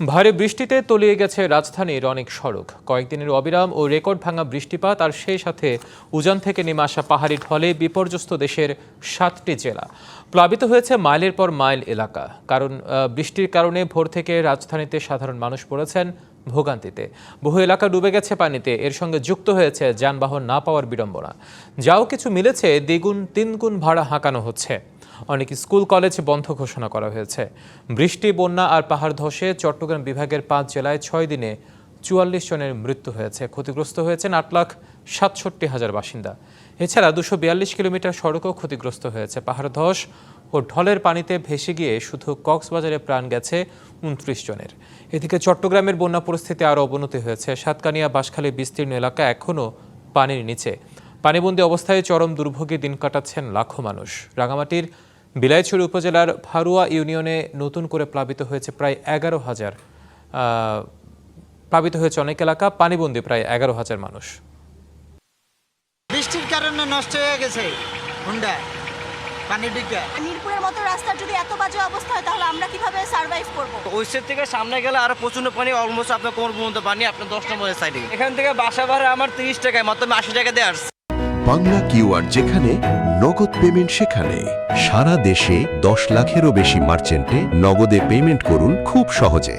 ভারী বৃষ্টিতে তলিয়ে গেছে রাজধানীর অনেক সড়ক। কয়েকদিনের অবিরাম ও রেকর্ড ভাঙা বৃষ্টিপাত আর সেই সাথে উজান থেকে নেমে আসা পাহাড়ি ঢলে বিপর্যস্ত দেশের 7টি জেলা। প্লাবিত হয়েছে মাইলের পর মাইল এলাকা। কারণ বৃষ্টির কারণে ভোর থেকে রাজধানীতে সাধারণ মানুষ পড়েছেন ভোগান্তিতে। বহু এলাকা ডুবে গেছে পানিতে। এর সঙ্গে যুক্ত হয়েছে যানবাহন না পাওয়ার বিড়ম্বনা। যাও কিছু মিলেছে, দ্বিগুণ তিনগুণ ভাড়া হাঁকানো হচ্ছে। অনেক স্কুল কলেজ বন্ধ ঘোষণা করা হয়েছে। বৃষ্টি, বন্যা আর পাহাড় ধসে চট্টগ্রাম বিভাগের 5 জেলায় 6 দিনে 44 জনের মৃত্যু হয়েছে। ক্ষতিগ্রস্ত হয়েছেন 8,67,000 বাসিন্দা। এছাড়া 242 কিলোমিটার সড়কও ক্ষতিগ্রস্ত হয়েছে। পাহাড় ধস ও ঢলের পানিতে ভেসে গিয়ে শুধু কক্সবাজারে প্রাণ গেছে 29 জনের। এদিকে চট্টগ্রামের বন্যা পরিস্থিতি আরও অবনতি হয়েছে। সাতকানিয়া, বাঁশখালী বিস্তীর্ণ এলাকা এখনও পানির নিচে। পানিবন্দী অবস্থায় চরম দুর্ভোগে দিন কাটাচ্ছেন লাখো মানুষ। রাঙামাটির বিলাইছড়ি উপজেলার ভারুয়া ইউনিয়নে নতুন করে প্লাবিত হয়েছে প্রায় 11,000। প্লাবিত হয়েছে অনেক এলাকা, পানিবন্দী প্রায় 11,000 মানুষ। বৃষ্টির কারণে নষ্ট হয়ে গেছে হুন্ডা পানি ঢুকে। মিরপুরের মতো রাস্তার যদি এত বাজে অবস্থা হয় তাহলে আমরা কিভাবে সার্ভাইভ করব? ওই সাইড থেকে সামনে গেলে আরো প্রচন্ড পানি, অলমোস্ট আপনার কোমর পর্যন্ত পানি, আপনার 10 নম্বরের সাইডে। এখান থেকে বাসা ভাড়া আমার 30 টাকায়, মাত্র 80 টাকা দিয়ে আসছে। বাংলা কিউআর যেখানে, নগদ পেমেন্ট সেখানে। সারা দেশে 10 লাখেরও বেশি মার্চেন্টে নগদে পেমেন্ট করুন খুব সহজে।